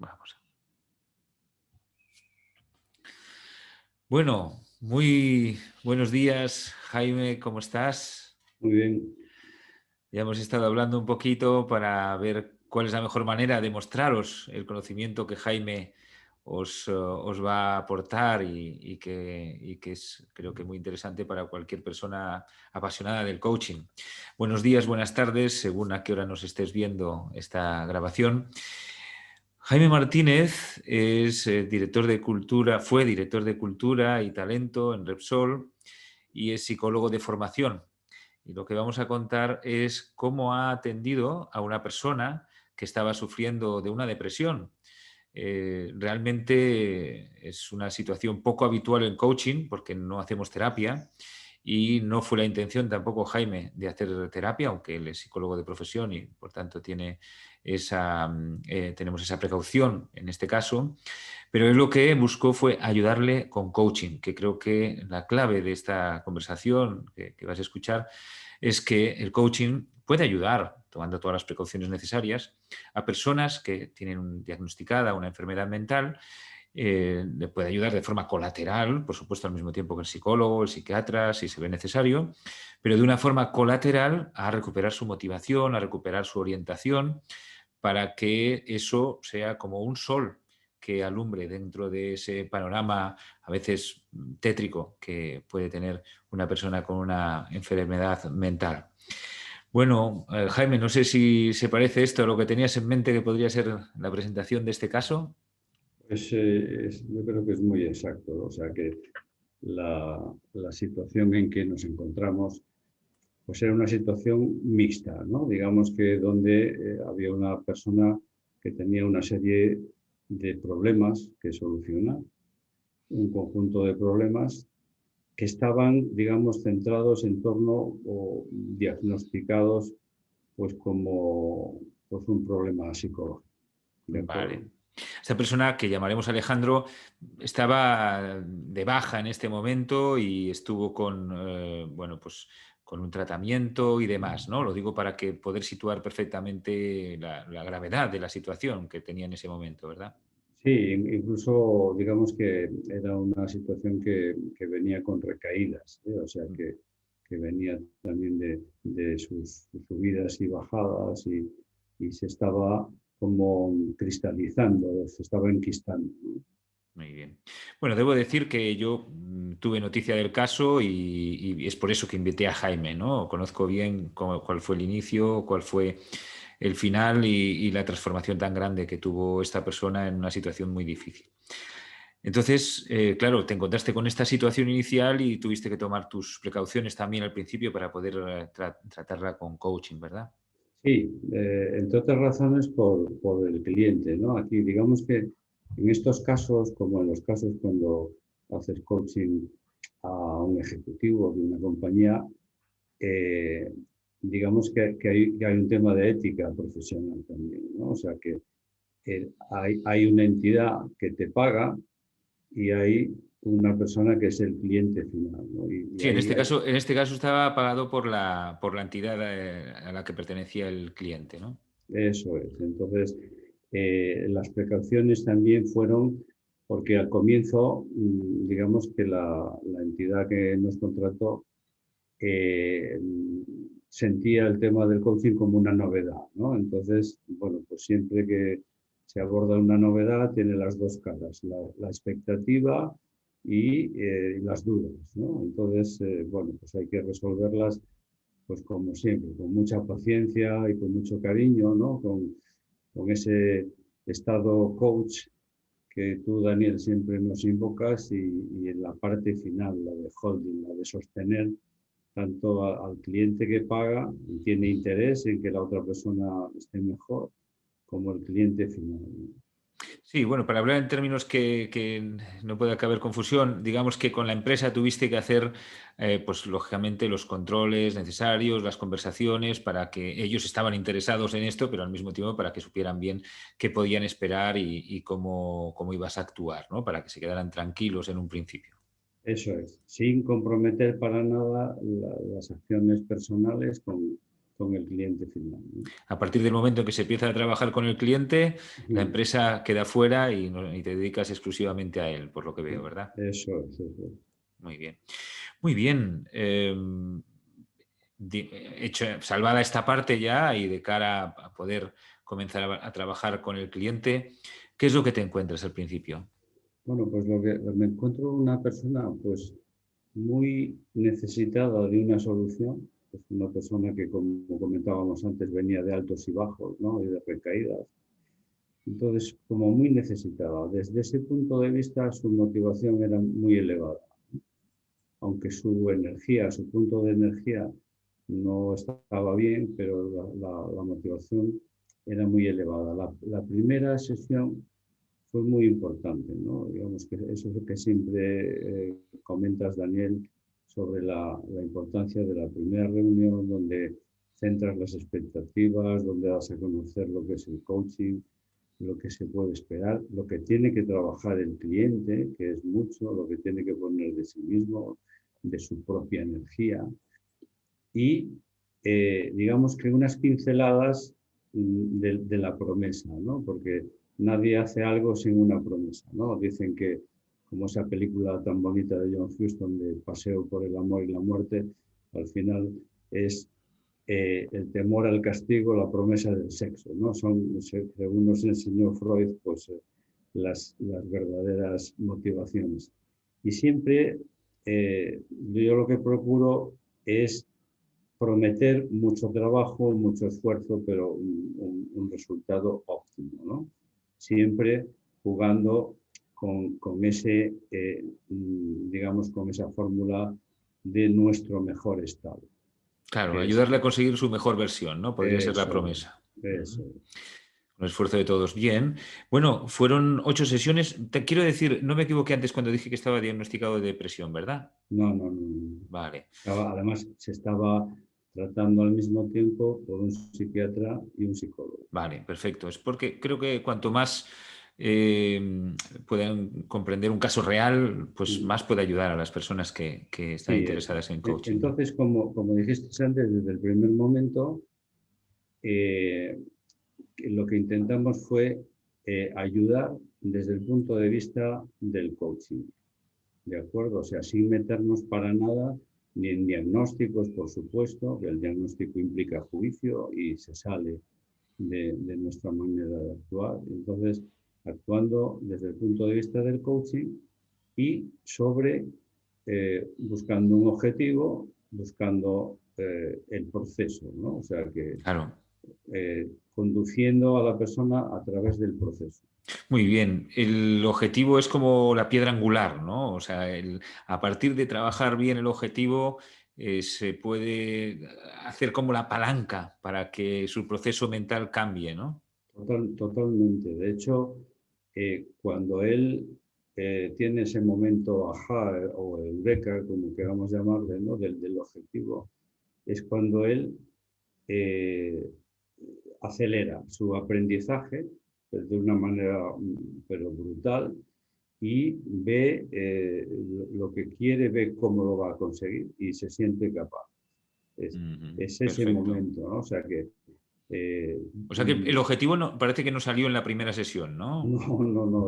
Vamos. Bueno, muy buenos días, Jaime, ¿cómo estás? Muy bien. Ya hemos estado hablando un poquito para ver cuál es la mejor manera de mostraros el conocimiento que Jaime os va a aportar y que es, creo que muy interesante para cualquier persona apasionada del coaching. Buenos días, buenas tardes, según a qué hora nos estés viendo esta grabación. Jaime Martínez es director de cultura, fue director de cultura y talento en Repsol y es psicólogo de formación. Y lo que vamos a contar es cómo ha atendido a una persona que estaba sufriendo de una depresión. Realmente es una situación poco habitual en coaching porque no hacemos terapia y no fue la intención tampoco, Jaime, de hacer terapia, aunque él es psicólogo de profesión y por tanto tenemos esa precaución en este caso, pero él lo que buscó fue ayudarle con coaching, que creo que la clave de esta conversación que vas a escuchar es que el coaching puede ayudar, tomando todas las precauciones necesarias, a personas que tienen diagnosticada una enfermedad mental. Le puede ayudar de forma colateral, por supuesto, al mismo tiempo que el psicólogo, el psiquiatra, si se ve necesario, pero de una forma colateral a recuperar su motivación, a recuperar su orientación, para que eso sea como un sol que alumbre dentro de ese panorama a veces tétrico que puede tener una persona con una enfermedad mental. Bueno, Jaime, no sé si se parece esto a lo que tenías en mente que podría ser la presentación de este caso. Pues yo creo que es muy exacto, ¿no? O sea que la situación en que nos encontramos, pues era una situación mixta, ¿no? Digamos que donde había una persona que tenía una serie de problemas que solucionar, un conjunto de problemas que estaban, digamos, centrados en torno o diagnosticados pues como pues un problema psicológico, ¿de acuerdo? Vale. Esta persona que llamaremos Alejandro estaba de baja en este momento y estuvo bueno, pues con un tratamiento y demás, ¿no? Lo digo para que poder situar perfectamente la gravedad de la situación que tenía en ese momento, ¿verdad? Sí, incluso digamos que era una situación que venía con recaídas, ¿eh? O sea que venía también de sus subidas y bajadas y se estaba como cristalizando, se estaba enquistando, ¿no? Muy bien. Bueno, debo decir que yo tuve noticia del caso y es por eso que invité a Jaime, ¿no? Conozco bien cuál fue el inicio, cuál fue el final y la transformación tan grande que tuvo esta persona en una situación muy difícil. Entonces, claro, te encontraste con esta situación inicial y tuviste que tomar tus precauciones también al principio para poder tratarla con coaching, ¿verdad? Sí, entre otras razones por el cliente, ¿no? Aquí digamos que en estos casos, como en los casos cuando haces coaching a un ejecutivo de una compañía, eh, digamos que hay un tema de ética profesional también, ¿no? O sea que hay una entidad que te paga y hay una persona que es el cliente final, ¿no? Y Sí, en ahí este hay, caso, en este caso estaba pagado por la entidad a la que pertenecía el cliente, ¿no? eso es. Entonces, las precauciones también fueron porque al comienzo, digamos que la entidad que nos contrató eh, sentía el tema del coaching como una novedad, ¿no? Entonces, bueno, pues siempre que se aborda una novedad tiene las dos caras, la expectativa y las dudas, ¿no? Entonces, bueno, pues hay que resolverlas pues como siempre, con mucha paciencia y con mucho cariño, ¿no? Con ese estado coach que tú, Daniel, siempre nos invocas y en la parte final, la de holding, la de sostener tanto al cliente que paga y tiene interés en que la otra persona esté mejor, como el cliente final. Sí, bueno, para hablar en términos que no pueda caber confusión, digamos que con la empresa tuviste que hacer, pues lógicamente, los controles necesarios, las conversaciones, para que ellos estaban interesados en esto, pero al mismo tiempo para que supieran bien qué podían esperar y cómo ibas a actuar, ¿no? Para que se quedaran tranquilos en un principio. Eso es, sin comprometer para nada las acciones personales con con el cliente final, ¿no? A partir del momento en que se empieza a trabajar con el cliente, la empresa queda fuera y te dedicas exclusivamente a él, por lo que veo, ¿verdad? Eso es, eso es. Muy bien. Muy bien. Salvada esta parte ya y de cara a poder comenzar a trabajar con el cliente, ¿qué es lo que te encuentras al principio? Bueno, pues lo que me encuentro una persona pues muy necesitada de una solución, pues una persona que, como comentábamos antes, venía de altos y bajos, ¿no? Y de recaídas. Entonces, como muy necesitada. Desde ese punto de vista, su motivación era muy elevada. Aunque su energía, su punto de energía no estaba bien, pero la motivación era muy elevada. La primera sesión fue muy importante, ¿no? Digamos que eso es lo que siempre comentas, Daniel, sobre la importancia de la primera reunión donde centras las expectativas, donde das a conocer lo que es el coaching, lo que se puede esperar, lo que tiene que trabajar el cliente, que es mucho, lo que tiene que poner de sí mismo, de su propia energía, y digamos que unas pinceladas de la promesa, ¿no? Porque nadie hace algo sin una promesa, ¿no? Dicen que, como esa película tan bonita de John Huston de Paseo por el amor y la muerte, al final es el temor al castigo, la promesa del sexo, ¿no? Son, según nos enseñó Freud, pues las verdaderas motivaciones. Y siempre yo lo que procuro es prometer mucho trabajo, mucho esfuerzo, pero un resultado óptimo, ¿no? Siempre jugando con ese, digamos, con esa fórmula de nuestro mejor estado. Claro, Que es, ayudarle a conseguir su mejor versión, ¿no? Podría ser la eso, promesa. eso. Un esfuerzo de todos. Bien. Bueno, fueron 8 sesiones. Te quiero decir, no me equivoqué antes cuando dije que estaba diagnosticado de depresión, ¿verdad? No, no, no, no. Vale. Además, se estaba tratando al mismo tiempo por un psiquiatra y un psicólogo. Vale, perfecto. Es porque creo que cuanto más puedan comprender un caso real, pues más puede ayudar a las personas que están Sí, interesadas en coaching, ¿no? entonces, como dijiste antes, desde el primer momento, eh, lo que intentamos fue ayudar desde el punto de vista del coaching, ¿de acuerdo? O sea, sin meternos para nada ni en diagnósticos, por supuesto, que el diagnóstico implica juicio y se sale de nuestra manera de actuar. Entonces, actuando desde el punto de vista del coaching y sobre buscando un objetivo, buscando el proceso, ¿no? O sea que Claro. conduciendo a la persona a través del proceso. Muy bien. El objetivo es como la piedra angular, ¿no? O sea, a partir de trabajar bien el objetivo, se puede hacer como la palanca para que su proceso mental cambie, ¿no? Totalmente. De hecho, cuando él tiene ese momento ajá o eureka, como queramos llamarle, ¿no? del objetivo, es cuando él eh, acelera su aprendizaje pues, de una manera pero brutal y ve lo que quiere, ve cómo lo va a conseguir y se siente capaz. Ujú. Es ese Perfecto. momento, ¿no? O sea que eh, O sea que el objetivo no, parece que no salió en la primera sesión, ¿no? no, no, no,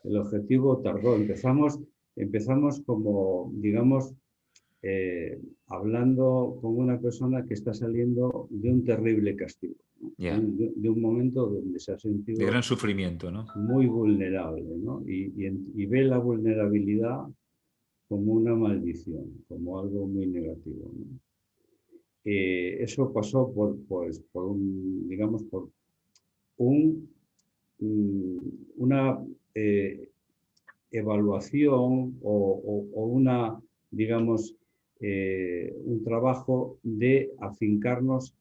el objetivo tardó. Empezamos como, digamos, hablando con una persona que está saliendo de un terrible castigo, ¿no? Ya, De un momento donde se ha de gran sentido sufrimiento, ¿no? muy vulnerable, ¿no? Y ve la vulnerabilidad como una maldición, como algo muy negativo, ¿no? Eso pasó pues, por un, digamos, por un, una evaluación o una, digamos, un trabajo de afincarnos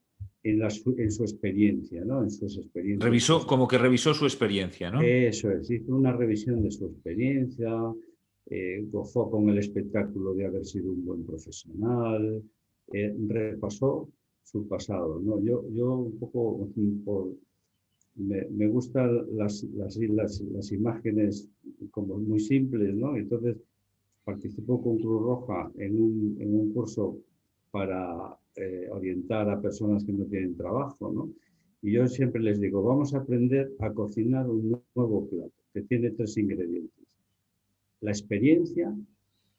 en su experiencia, ¿no? En sus experiencias Revisó, pasadas. como que revisó su experiencia, ¿no? Eso es, hizo una revisión de su experiencia, gozó con el espectáculo de haber sido un buen profesional, repasó su pasado, ¿no? Yo un poco me gustan las imágenes como muy simples, ¿no? Entonces participó con Cruz Roja en un curso para orientar a personas que no tienen trabajo, ¿no? Y yo siempre les digo, vamos a aprender a cocinar un nuevo plato que tiene 3 ingredientes. La experiencia,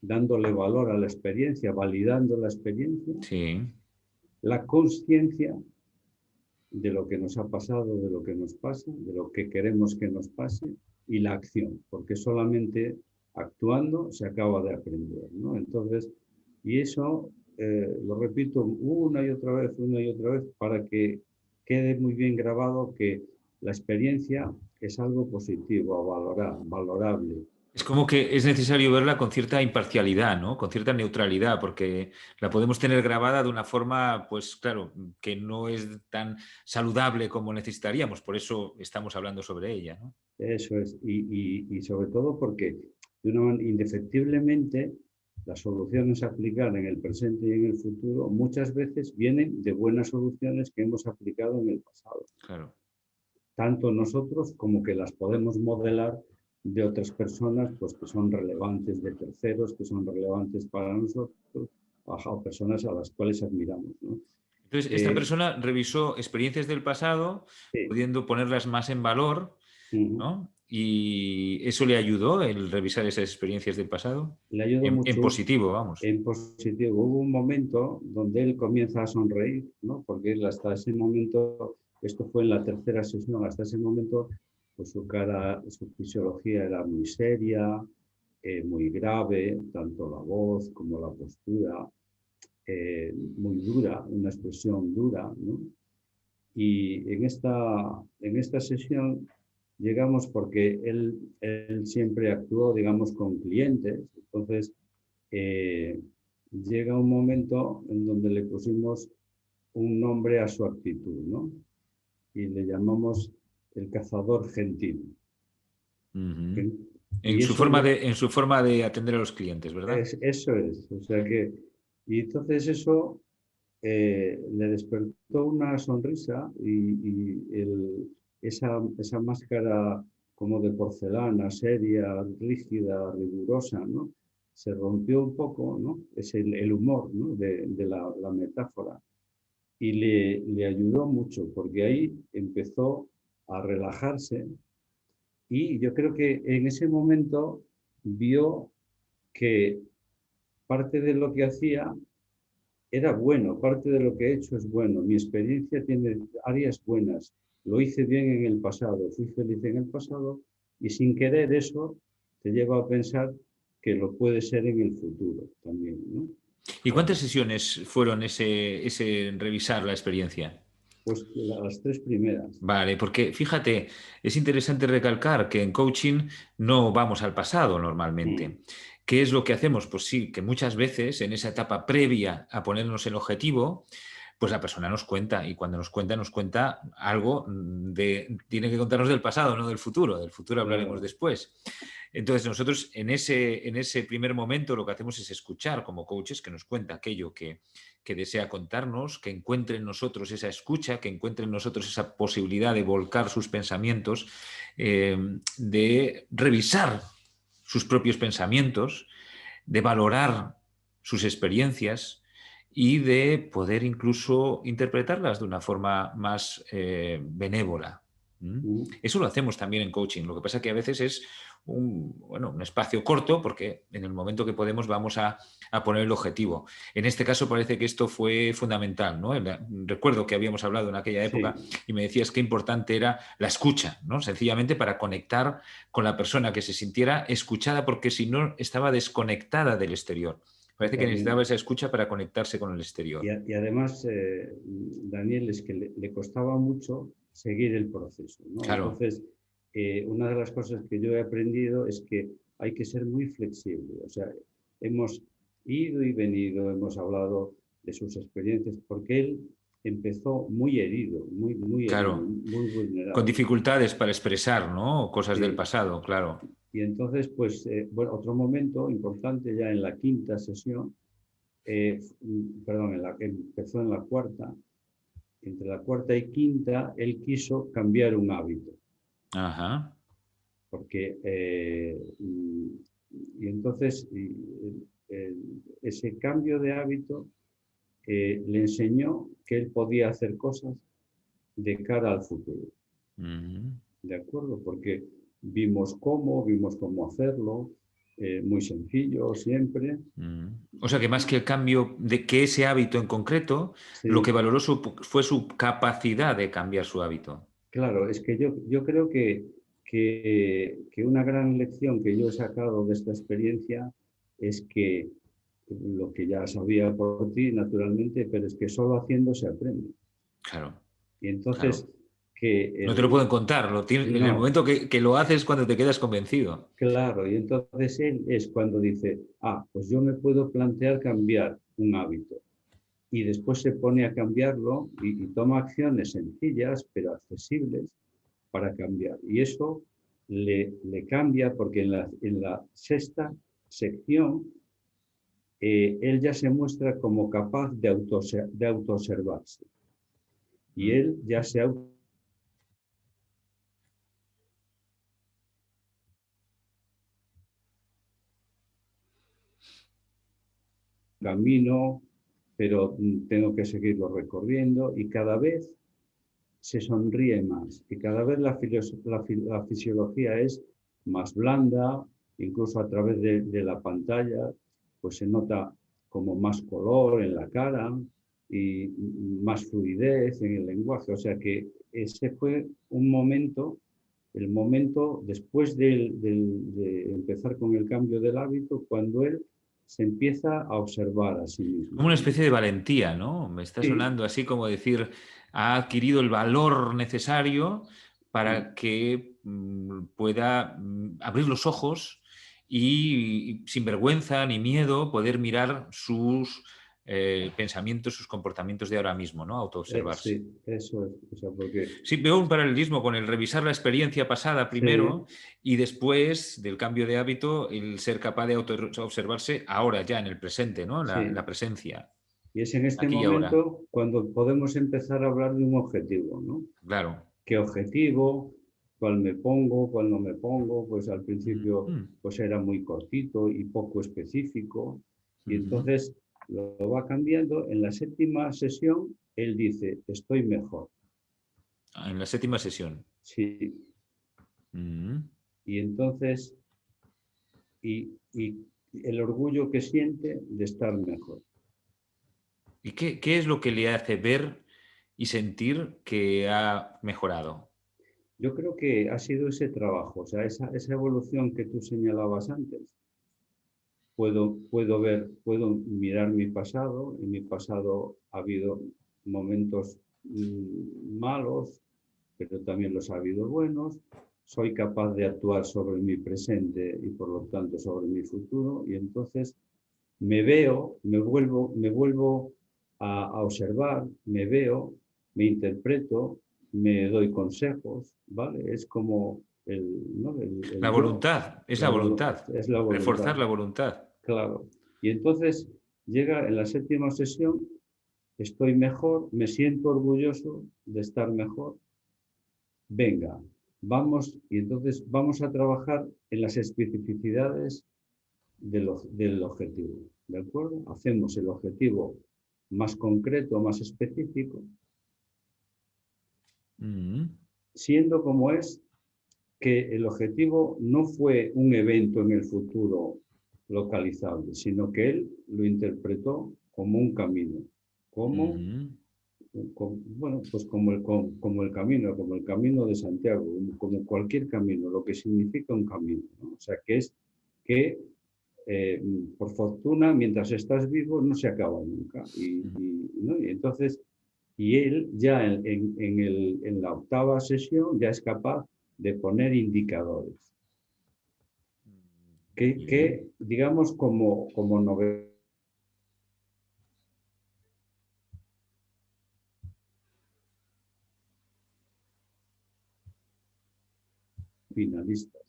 dándole valor a la experiencia, validando la experiencia, Sí. la consciencia de lo que nos ha pasado, de lo que nos pasa, de lo que queremos que nos pase, y la acción, porque solamente actuando se acaba de aprender, ¿no? Entonces, y eso lo repito una y otra vez, para que quede muy bien grabado que la experiencia es algo positivo, a valorar, valorable. Es como que es necesario verla con cierta imparcialidad, ¿no? Con cierta neutralidad, porque la podemos tener grabada de una forma, pues claro, que no es tan saludable como necesitaríamos. Por eso estamos hablando sobre ella, ¿no? Eso es, y sobre todo porque indefectiblemente las soluciones a aplicar en el presente y en el futuro muchas veces vienen de buenas soluciones que hemos aplicado en el pasado. Claro. Tanto nosotros como que las podemos modelar de otras personas, pues que son relevantes, de terceros, que son relevantes para nosotros, o personas a las cuales admiramos, ¿no? Entonces, esta persona revisó experiencias del pasado, Sí. pudiendo ponerlas más en valor, Uh-huh. ¿no? Y eso le ayudó el revisar esas experiencias del pasado, Le ayudó en mucho. positivo, vamos. En positivo, hubo un momento donde él comienza a sonreír, ¿no? Porque él hasta ese momento, esto fue en la tercera sesión, hasta ese momento, pues su cara, su fisiología era muy seria, muy grave, tanto la voz como la postura, muy dura, una expresión dura, ¿no? Y en esta sesión llegamos porque él siempre actuó, digamos, con clientes, entonces eh, llega un momento en donde le pusimos un nombre a su actitud, ¿no? Y le llamamos el cazador gentil. Ujú. Y eso En su forma de atender a los clientes, ¿verdad? eso es. O sea que, y entonces eso le despertó una sonrisa esa máscara como de porcelana, seria, rígida, rigurosa, ¿no? Se rompió un poco, ¿no? Es el humor, ¿no? de la metáfora. Y le ayudó mucho, porque ahí empezó a relajarse y yo creo que en ese momento vio que parte de lo que hacía era bueno, parte de lo que he hecho es bueno, mi experiencia tiene áreas buenas, lo hice bien en el pasado, fui feliz en el pasado y sin querer eso te lleva a pensar que lo puede ser en el futuro también, ¿no? ¿Y O sea, cuántas sesiones fueron ese revisar la experiencia? pues las 3 primeras. Vale, porque fíjate, es interesante recalcar que en coaching no vamos al pasado Mm, normalmente. ¿Qué es lo que hacemos? Pues sí, que muchas veces en esa etapa previa a ponernos el objetivo, pues la persona nos cuenta, nos cuenta algo tiene que contarnos del pasado, no del futuro hablaremos claro. después. Entonces nosotros en ese primer momento lo que hacemos es escuchar como coaches que nos cuenta aquello que desea contarnos, que encuentre en nosotros esa escucha, que encuentre en nosotros esa posibilidad de volcar sus pensamientos, de revisar sus propios pensamientos, de valorar sus experiencias y de poder incluso interpretarlas de una forma más benévola. ¿Mm? Mm. Eso lo hacemos también en coaching. Lo que pasa es que a veces es un espacio corto porque en el momento que podemos vamos a poner el objetivo. En este caso parece que esto fue fundamental, ¿no? Recuerdo que habíamos hablado en aquella época Sí, y me decías qué importante era la escucha, ¿no? Sencillamente para conectar con la persona, que se sintiera escuchada, porque si no estaba desconectada del exterior. Parece que necesitaba totalmente. esa escucha para conectarse con el exterior. Y además, Daniel, es que le costaba mucho seguir el proceso, ¿no? Claro. Entonces, una de las cosas que yo he aprendido es que hay que ser muy flexible. O sea, hemos ido y venido, hemos hablado de sus experiencias, porque él empezó muy herido, muy herido, Claro, muy con vulnerable. dificultades para expresar, ¿no? Cosas del Sí. pasado, claro. Y entonces, pues, bueno, otro momento importante ya en la quinta sesión, perdón, empezó en la cuarta, entre la cuarta y quinta, él quiso cambiar un hábito, Ajá. porque, y entonces ese cambio de hábito le enseñó que él podía hacer cosas de cara al futuro. ¿De acuerdo? Porque vimos cómo hacerlo, muy sencillo siempre. O sea que más que el cambio de que ese hábito en concreto, lo que Sí, valoró fue su capacidad de cambiar su hábito. claro, es que yo creo que una gran lección que yo he sacado de esta experiencia es que lo que ya sabía por ti, naturalmente, pero es que solo haciendo se aprende. Claro, Y entonces, claro. que No te lo pueden contar. En el no, momento que lo haces cuando te quedas convencido. claro, y entonces él es cuando dice, pues yo me puedo plantear cambiar un hábito. Y después se pone a cambiarlo y toma acciones sencillas, pero accesibles para cambiar. Y eso le cambia porque en la sexta sección él ya se muestra como capaz de autoobservarse. Y Mm. él ya se camino, pero tengo que seguirlo recorriendo y cada vez se sonríe más y cada vez la fisiología es más blanda, incluso a través de la pantalla, pues se nota como más color en la cara y más fluidez en el lenguaje. O sea que ese fue un momento, el momento después de empezar con el cambio del hábito, cuando él se empieza a observar a sí mismo. Como una especie de valentía, ¿no? Me está Sí, sonando así como decir, ha adquirido el valor necesario sí, para que pueda abrir los ojos y sin vergüenza ni miedo poder mirar sus pensamientos, sus comportamientos de ahora mismo, ¿no? Autoobservarse. sí, eso es. O sea, porque Sí, veo un paralelismo con el revisar la experiencia pasada primero sí, y después del cambio de hábito, el ser capaz de autoobservarse ahora ya en el presente, ¿no? La sí. presencia, Y es en este aquí y ahora. momento cuando podemos empezar a hablar de un objetivo, ¿no? Claro. ¿Qué objetivo? ¿Cuál me pongo? ¿Cuál no me pongo? Pues al principio Mm, pues era muy cortito y poco específico. Y mm. entonces lo va cambiando. En la séptima sesión, él dice, estoy mejor. En la séptima sesión. Sí. Mm. Y entonces, y el orgullo que siente de estar mejor. ¿Y qué es lo que le hace ver y sentir que ha mejorado? Yo creo que ha sido ese trabajo, o sea, esa evolución que tú señalabas antes. Puedo ver, puedo mirar mi pasado. En mi pasado ha habido momentos malos, pero también los ha habido buenos. Soy capaz de actuar sobre mi presente y por lo tanto sobre mi futuro. Y entonces me veo, me vuelvo a observar, me veo, me interpreto, me doy consejos, ¿vale? Es como ¿no? La el yo, voluntad, es la voluntad. es la voluntad, Reforzar la voluntad. claro. Y entonces llega en la séptima sesión, estoy mejor, me siento orgulloso de estar mejor, venga, vamos, y entonces vamos a trabajar en las especificidades del objetivo. ¿De acuerdo? Hacemos el objetivo más concreto, más específico, Mm. siendo como es que el objetivo no fue un evento en el futuro localizable, sino que él lo interpretó como un camino, como, Mm. bueno, pues como el camino de Santiago, como cualquier camino, lo que significa un camino, ¿no? O sea, que es que eh, por fortuna, mientras estás vivo, no se acaba nunca. ¿No? Y entonces, y él ya en la octava sesión ya es capaz de poner indicadores Bien. digamos, como novelas finalistas.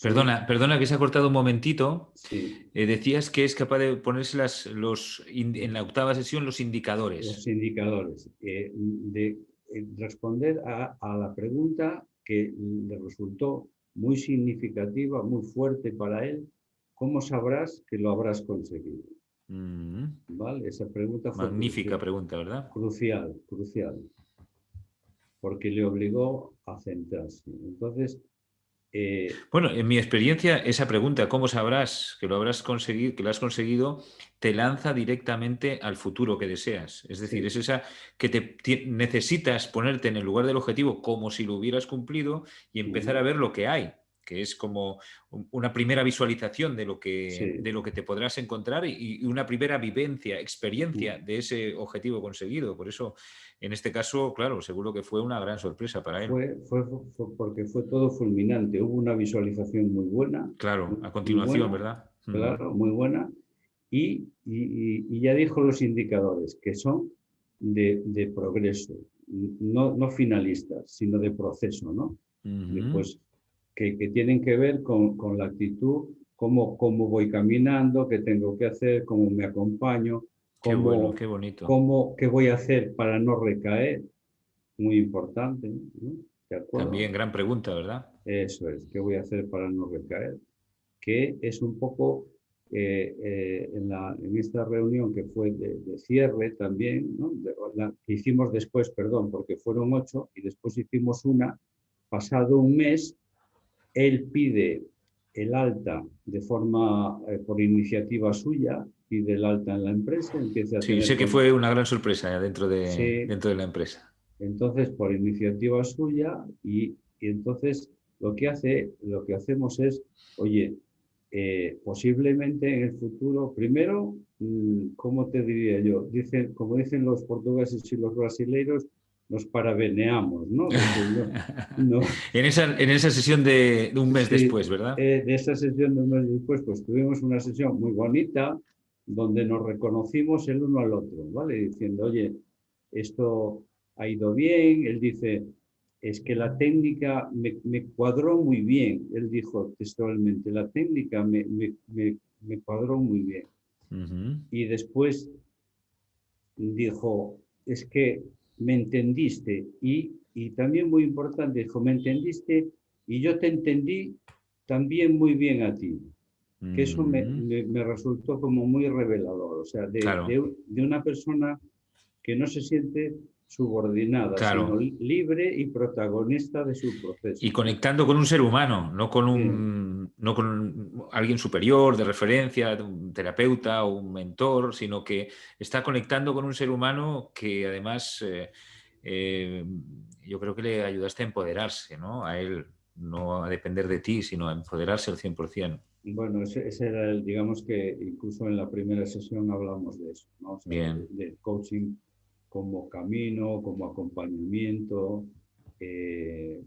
Perdona, Son, perdona que se ha cortado un momentito. sí, Decías que es capaz de ponerse en la octava sesión los indicadores. los indicadores de responder a la pregunta que le resultó muy significativa, muy fuerte para él, ¿cómo sabrás que lo habrás conseguido? Mm. ¿Vale? Esa pregunta fue Magnífica pregunta, ¿verdad? crucial, crucial, porque le obligó a centrarse. Entonces, Bueno, en mi experiencia, esa pregunta, ¿cómo sabrás que lo habrás conseguido, que lo has conseguido? Te lanza directamente al futuro que deseas. Es decir, es sí, esa que necesitas ponerte en el lugar del objetivo como si lo hubieras cumplido y empezar a ujú, ver lo que hay, que es como una primera visualización sí, de lo que te podrás encontrar y una primera vivencia, mm, experiencia de ese objetivo conseguido. Por eso, en este caso, claro, seguro que fue una gran sorpresa para él. fue porque fue todo fulminante. Hubo una visualización muy buena, Claro, a muy continuación, buena, ¿verdad? Mm. claro, muy buena. Y ya dijo los indicadores, que son de progreso, no finalistas, sino de proceso, ¿no? Ujú. Pues, que tienen que ver con la actitud, cómo voy caminando, qué tengo que hacer, cómo me acompaño, Qué bueno, cómo, qué bonito. qué voy a hacer para no recaer, muy importante, ¿no? ¿De acuerdo? También gran pregunta, ¿verdad? Eso es, ¿qué voy a hacer para no recaer? Que es un poco en esta reunión que fue de cierre también, ¿no? Que hicimos después, perdón, porque fueron 8 y después hicimos una, pasado un mes, él pide el alta de forma, por iniciativa suya, pide el alta en la empresa, empieza a Sí, tener sé que con... fue una gran sorpresa Sí, dentro de la empresa. entonces por iniciativa suya y entonces lo que hacemos es, oye, posiblemente en el futuro, primero, ¿cómo te diría yo? Dicen, como dicen los portugueses y los brasileiros, nos parabeneamos, ¿no? Es decir, no, En esa sesión de un mes sí, después, ¿verdad? de esa sesión de un mes después, pues tuvimos una sesión muy bonita donde nos reconocimos el uno al otro, ¿vale? Diciendo, oye, esto ha ido bien. Él dice, es que la técnica me cuadró muy bien. Él dijo textualmente, la técnica me cuadró muy bien. Ujú. Y después dijo, es que me entendiste y también muy importante, dijo, me entendiste y yo te entendí también muy bien a ti, que eso Mm. me resultó como muy revelador, o sea, Claro, de una persona que no se siente subordinada, sino claro. libre y protagonista de su proceso, Y ¿no? conectando con un ser humano, Sí, no con alguien superior de referencia, un terapeuta o un mentor, sino que está conectando con un ser humano que además eh, yo creo que le ayudaste a empoderarse, ¿no? A él, no a depender de ti, sino a empoderarse al 100%. bueno, ese era el, digamos que incluso en la primera sesión hablamos de eso, ¿no? O sea, Bien. de coaching como camino, como acompañamiento, eh,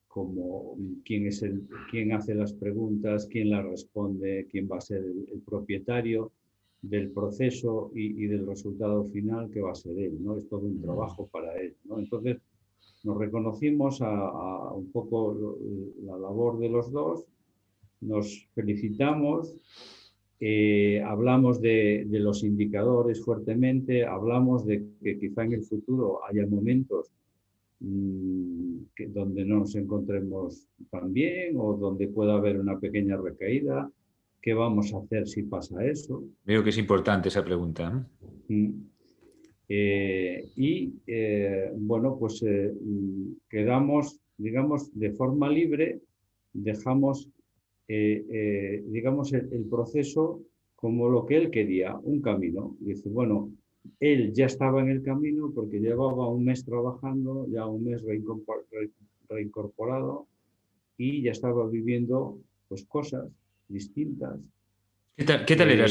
como quién hace las preguntas, quién las responde, quién va a ser el propietario del proceso y del resultado final que va a ser él, ¿no? Es todo un Mm. trabajo para él, ¿no? Entonces, nos reconocimos a un poco la labor de los dos, nos felicitamos, hablamos de los indicadores fuertemente, hablamos de que quizá en el futuro haya momentos donde no nos encontremos tan bien o donde pueda haber una pequeña recaída. ¿Qué vamos a hacer si pasa eso? Veo que es importante esa pregunta. ¿Eh? Mm. Bueno, pues quedamos, digamos, de forma libre, dejamos, digamos, el proceso como lo que él quería, un camino. Dice, bueno, él ya estaba en el camino porque llevaba un mes trabajando, ya un mes reincorporado y ya estaba viviendo pues cosas distintas. Qué tal era Eh,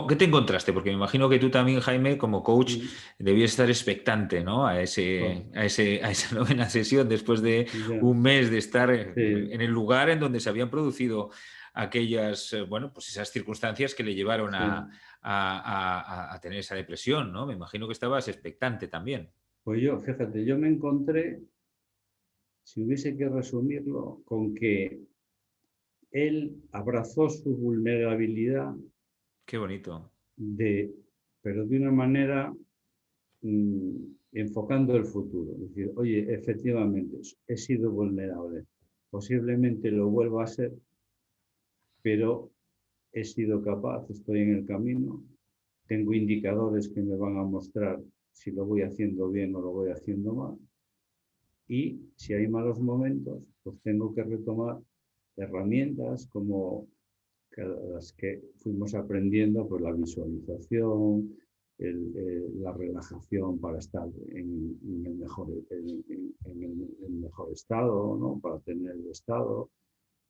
qué te encontraste? Porque me imagino que tú también, Jaime, como coach, mm, debías estar expectante, ¿no? bueno, A esa novena sesión después de ya, un mes de estar sí, en el lugar en donde se habían producido aquellas, bueno, pues esas circunstancias que le llevaron sí. a tener esa depresión, ¿no? Me imagino que estabas expectante también. Pues yo, fíjate, yo me encontré, si hubiese que resumirlo, con que él abrazó su vulnerabilidad Qué bonito. de, pero de una manera mm, enfocando el futuro. Es decir, oye, efectivamente, he sido vulnerable, posiblemente lo vuelva a ser, pero he sido capaz, estoy en el camino, tengo indicadores que me van a mostrar si lo voy haciendo bien o lo voy haciendo mal. Y si hay malos momentos, pues tengo que retomar herramientas como las que fuimos aprendiendo, pues la visualización, la relajación para estar en el mejor, el mejor estado, ¿no? Para tener el estado.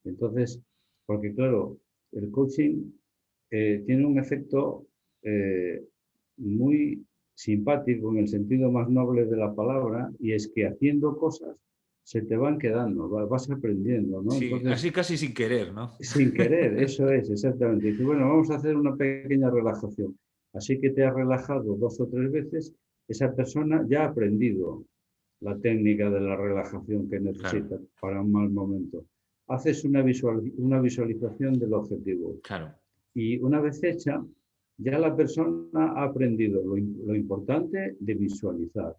Entonces, porque claro, el coaching tiene un efecto eh, muy simpático en el sentido más noble de la palabra, y es que haciendo cosas se te van quedando, vas aprendiendo, ¿no? Sí, Entonces, así casi sin querer, ¿no? sin querer, eso es, exactamente. Dice, bueno, vamos a hacer una pequeña relajación. Así que te has relajado 2 o 3 veces, esa persona ya ha aprendido la técnica de la relajación que Claro, necesita para un mal momento. Haces una visualización del objetivo claro. y una vez hecha, ya la persona ha aprendido lo importante de visualizar,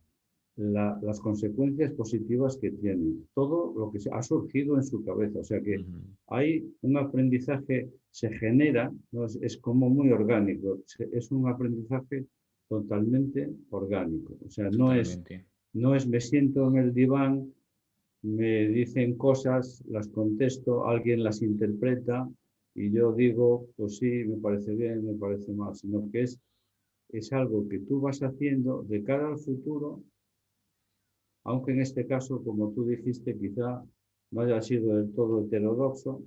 las consecuencias positivas que tiene, todo lo que ha surgido en su cabeza. O sea que Ujú. hay un aprendizaje, se genera, ¿no? Es como muy orgánico, es un aprendizaje totalmente orgánico. O sea, Totalmente. no es me siento en el diván, me dicen cosas, las contesto, alguien las interpreta y yo digo, pues sí, me parece bien, me parece mal, sino que es algo que tú vas haciendo de cara al futuro, aunque en este caso, como tú dijiste, quizá no haya sido del todo heterodoxo,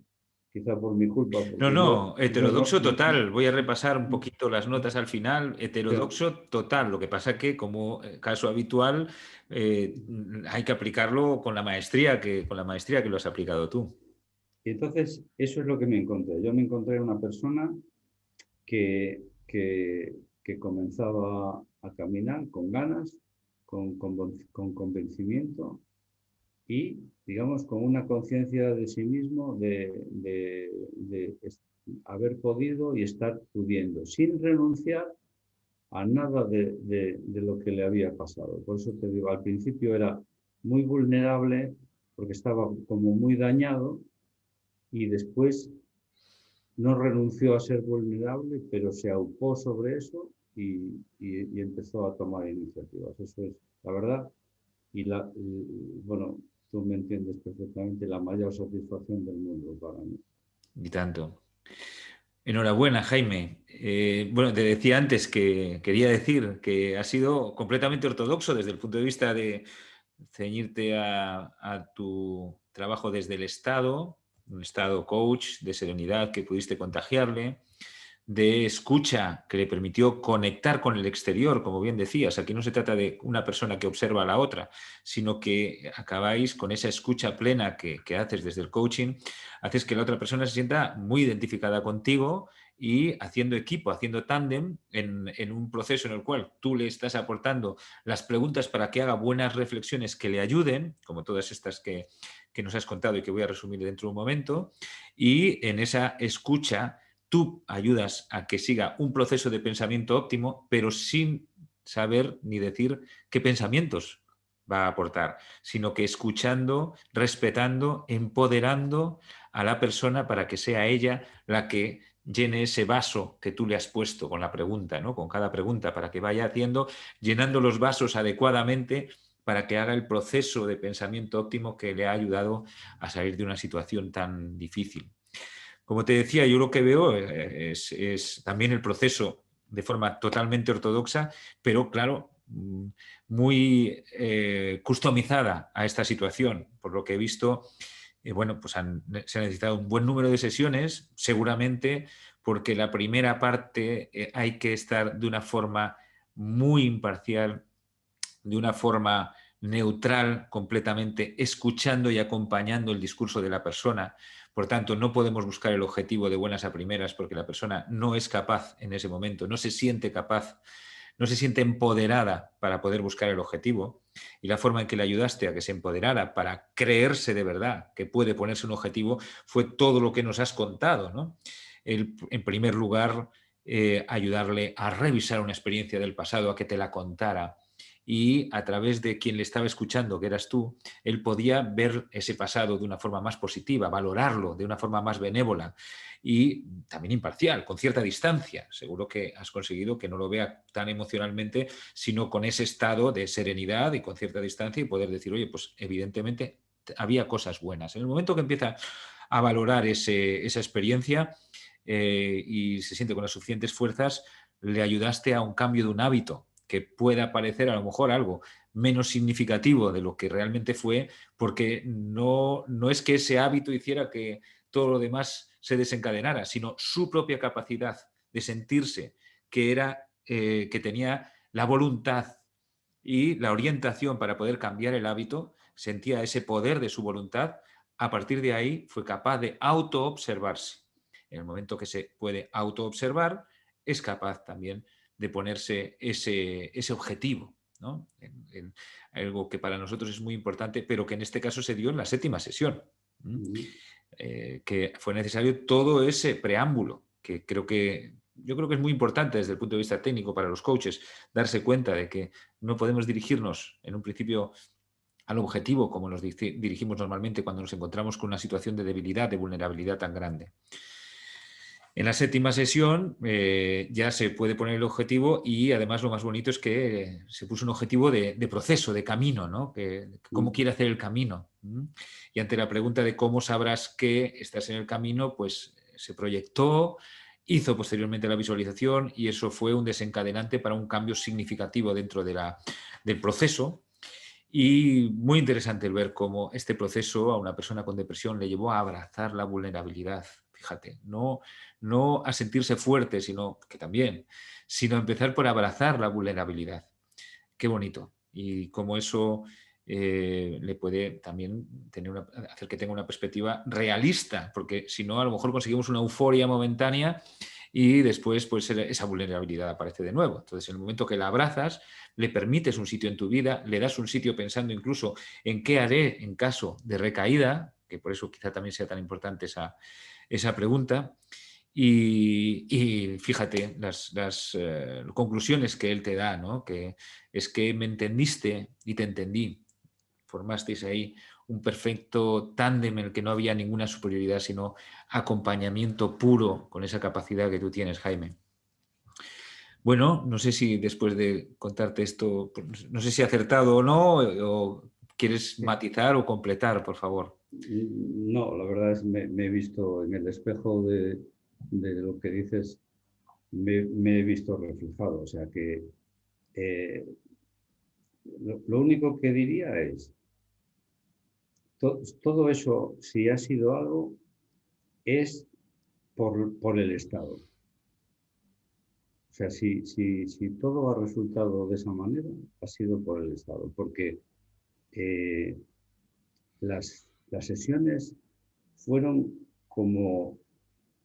quizá por mi culpa, No, porque no, yo no, heterodoxo total. Voy a repasar un poquito las no, notas al final. ya. Heterodoxo total. Lo que pasa que, como caso habitual, eh, hay que aplicarlo con la maestría que lo has aplicado tú. Y entonces, eso es lo que me encontré. Yo me encontré una persona que, que, que comenzaba a caminar con ganas, con convencimiento y, digamos, con una conciencia de sí mismo de haber podido y estar pudiendo, sin renunciar a nada de lo que le había pasado. Por eso te digo, al principio era muy vulnerable porque estaba como muy dañado, y después no renunció a ser vulnerable, pero se aupó sobre eso y empezó a tomar iniciativas. Eso es la verdad. Bueno, tú me entiendes perfectamente, la mayor satisfacción del mundo para mí. Y tanto. Enhorabuena, Jaime. Bueno, te decía antes que quería decir que has sido completamente ortodoxo desde el punto de vista de ceñirte a tu trabajo desde el Estado, un Estado coach de serenidad que pudiste contagiarle, de escucha que le permitió conectar con el exterior, como bien decías. Aquí no se trata de una persona que observa a la otra, sino que acabáis con esa escucha plena que haces desde el coaching, haces que la otra persona se sienta muy identificada contigo y haciendo equipo, haciendo tándem en un proceso en el cual tú le estás aportando las preguntas para que haga buenas reflexiones que le ayuden, como todas estas que nos has contado y que voy a resumir dentro de un momento, y en esa escucha tú ayudas a que siga un proceso de pensamiento óptimo, pero sin saber ni decir qué pensamientos va a aportar, sino que escuchando, respetando, empoderando a la persona para que sea ella la que llene ese vaso que tú le has puesto con la pregunta, ¿no? Con cada pregunta, para que vaya haciendo, llenando los vasos adecuadamente para que haga el proceso de pensamiento óptimo que le ha ayudado a salir de una situación tan difícil. Como te decía, yo lo que veo es también el proceso de forma totalmente ortodoxa, pero claro, muy customizada a esta situación. Por lo que he visto, bueno, pues se ha necesitado un buen número de sesiones, seguramente porque la primera parte hay que estar de una forma muy imparcial, de una forma neutral, completamente escuchando y acompañando el discurso de la persona. Por tanto, no podemos buscar el objetivo de buenas a primeras porque la persona no es capaz en ese momento, no se siente capaz, no se siente empoderada para poder buscar el objetivo. Y la forma en que le ayudaste a que se empoderara para creerse de verdad que puede ponerse un objetivo fue todo lo que nos has contado, ¿no? En primer lugar, ayudarle a revisar una experiencia del pasado, a que te la contara, y a través de quien le estaba escuchando, que eras tú, él podía ver ese pasado de una forma más positiva, valorarlo de una forma más benévola y también imparcial, con cierta distancia. Seguro que has conseguido que no lo vea tan emocionalmente, sino con ese estado de serenidad y con cierta distancia y poder decir, oye, pues evidentemente había cosas buenas. En el momento que empieza a valorar esa experiencia y se siente con las suficientes fuerzas, le ayudaste a un cambio de un hábito que pueda parecer a lo mejor algo menos significativo de lo que realmente fue, porque no es que ese hábito hiciera que todo lo demás se desencadenara, sino su propia capacidad de sentirse que tenía la voluntad y la orientación para poder cambiar el hábito, sentía ese poder de su voluntad, a partir de ahí fue capaz de autoobservarse. En el momento que se puede autoobservar, es capaz también de ponerse ese objetivo, ¿no? En algo que para nosotros es muy importante, pero que en este caso se dio en la 7ª sesión. Que fue necesario todo ese preámbulo, que yo creo que es muy importante desde el punto de vista técnico para los coaches, darse cuenta de que no podemos dirigirnos en un principio al objetivo como nos dirigimos normalmente cuando nos encontramos con una situación de debilidad, de vulnerabilidad tan grande. En la 7ª sesión ya se puede poner el objetivo y además lo más bonito es que se puso un objetivo de proceso, de camino, ¿no? ¿Cómo quiere hacer el camino? Y ante la pregunta de cómo sabrás que estás en el camino, pues se proyectó, hizo posteriormente la visualización y eso fue un desencadenante para un cambio significativo dentro del proceso. Y muy interesante el ver cómo este proceso a una persona con depresión le llevó a abrazar la vulnerabilidad. Fíjate, no a sentirse fuerte, sino que también, sino empezar por abrazar la vulnerabilidad. Qué bonito. Y cómo eso le puede también hacer que tenga una perspectiva realista, porque si no, a lo mejor conseguimos una euforia momentánea y después pues, esa vulnerabilidad aparece de nuevo. Entonces, en el momento que la abrazas, le permites un sitio en tu vida, le das un sitio pensando incluso en qué haré en caso de recaída, que por eso quizá también sea tan importante esa pregunta. Y fíjate las conclusiones que él te da, ¿no? Que es que me entendiste y te entendí. Formasteis ahí un perfecto tándem en el que no había ninguna superioridad, sino acompañamiento puro con esa capacidad que tú tienes, Jaime. Bueno, no sé si después de contarte esto, no sé si he acertado o no, o quieres matizar o completar, por favor. No, la verdad es que me he visto en el espejo de lo que dices, me he visto reflejado. O sea que lo único que diría es, todo eso, si ha sido algo, es por el Estado. O sea, si todo ha resultado de esa manera, ha sido por el Estado, porque las sesiones fueron como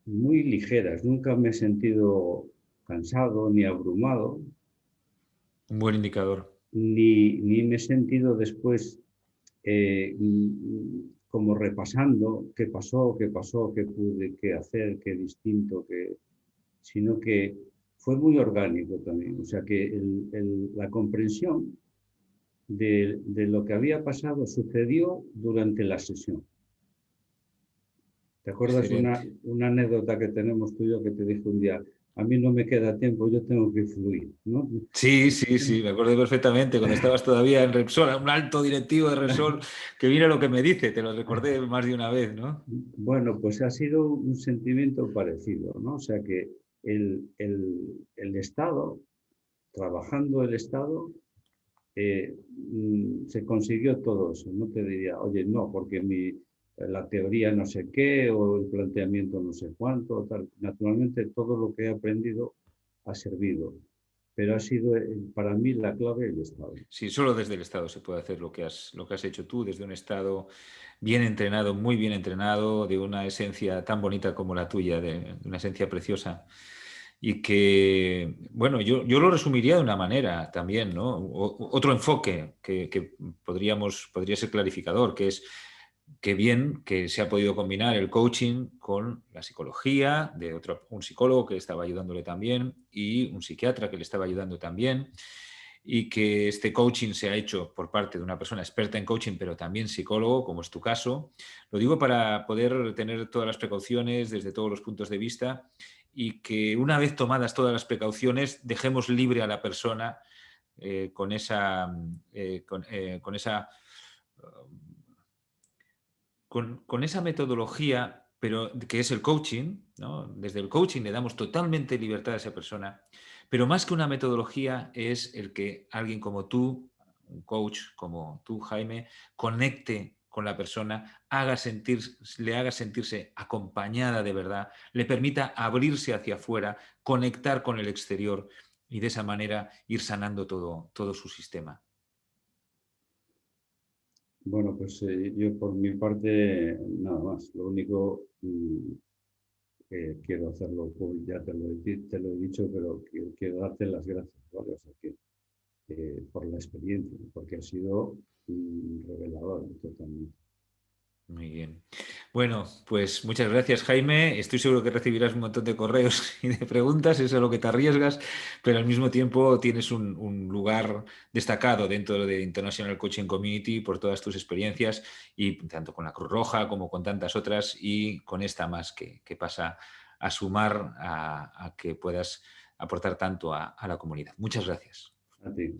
muy ligeras. Nunca me he sentido cansado ni abrumado. Un buen indicador. Ni me he sentido después como repasando qué pasó, qué pude, qué hacer, qué distinto, sino que fue muy orgánico también. O sea que la comprensión de lo que había pasado sucedió durante la sesión. ¿Te acuerdas una anécdota que tenemos tú y yo que te dije un día? A mí no me queda tiempo, yo tengo que fluir, ¿no? Sí, me acuerdo perfectamente cuando estabas todavía en Repsol, un alto directivo de Repsol, que mira lo que me dice, te lo recordé más de una vez, ¿no? Bueno, pues ha sido un sentimiento parecido, ¿no? O sea que el Estado, trabajando el Estado, se consiguió todo eso. No te diría, oye, no, porque la teoría no sé qué o el planteamiento no sé cuánto, tal. Naturalmente todo lo que he aprendido ha servido, pero ha sido para mí la clave el Estado. Sí, solo desde el Estado se puede hacer lo que has hecho tú, desde un Estado bien entrenado, muy bien entrenado, de una esencia tan bonita como la tuya, de una esencia preciosa. Y que, bueno, yo lo resumiría de una manera también, ¿no? Otro enfoque que podría ser clarificador, que es que bien que se ha podido combinar el coaching con la psicología de un psicólogo que estaba ayudándole también y un psiquiatra que le estaba ayudando también y que este coaching se ha hecho por parte de una persona experta en coaching, pero también psicólogo, como es tu caso. Lo digo para poder tener todas las precauciones desde todos los puntos de vista y que una vez tomadas todas las precauciones dejemos libre a la persona con esa, con esa con esa metodología, pero que es el coaching, ¿no? Desde el coaching le damos totalmente libertad a esa persona, pero más que una metodología es el que alguien como tú, un coach como tú, Jaime, conecte con la persona, le haga sentirse acompañada de verdad, le permita abrirse hacia afuera, conectar con el exterior y de esa manera ir sanando todo su sistema. Bueno, pues yo por mi parte nada más. Lo único que quiero hacerlo, ya te lo he dicho, pero quiero darte las gracias, ¿vale? O sea, por la experiencia, porque ha sido revelador totalmente. Muy bien. Bueno, pues muchas gracias, Jaime. Estoy seguro que recibirás un montón de correos y de preguntas, eso es a lo que te arriesgas, pero al mismo tiempo tienes un lugar destacado dentro de International Coaching Community por todas tus experiencias y tanto con la Cruz Roja como con tantas otras y con esta más que pasa a sumar a que puedas aportar tanto a la comunidad. Muchas gracias. A ti.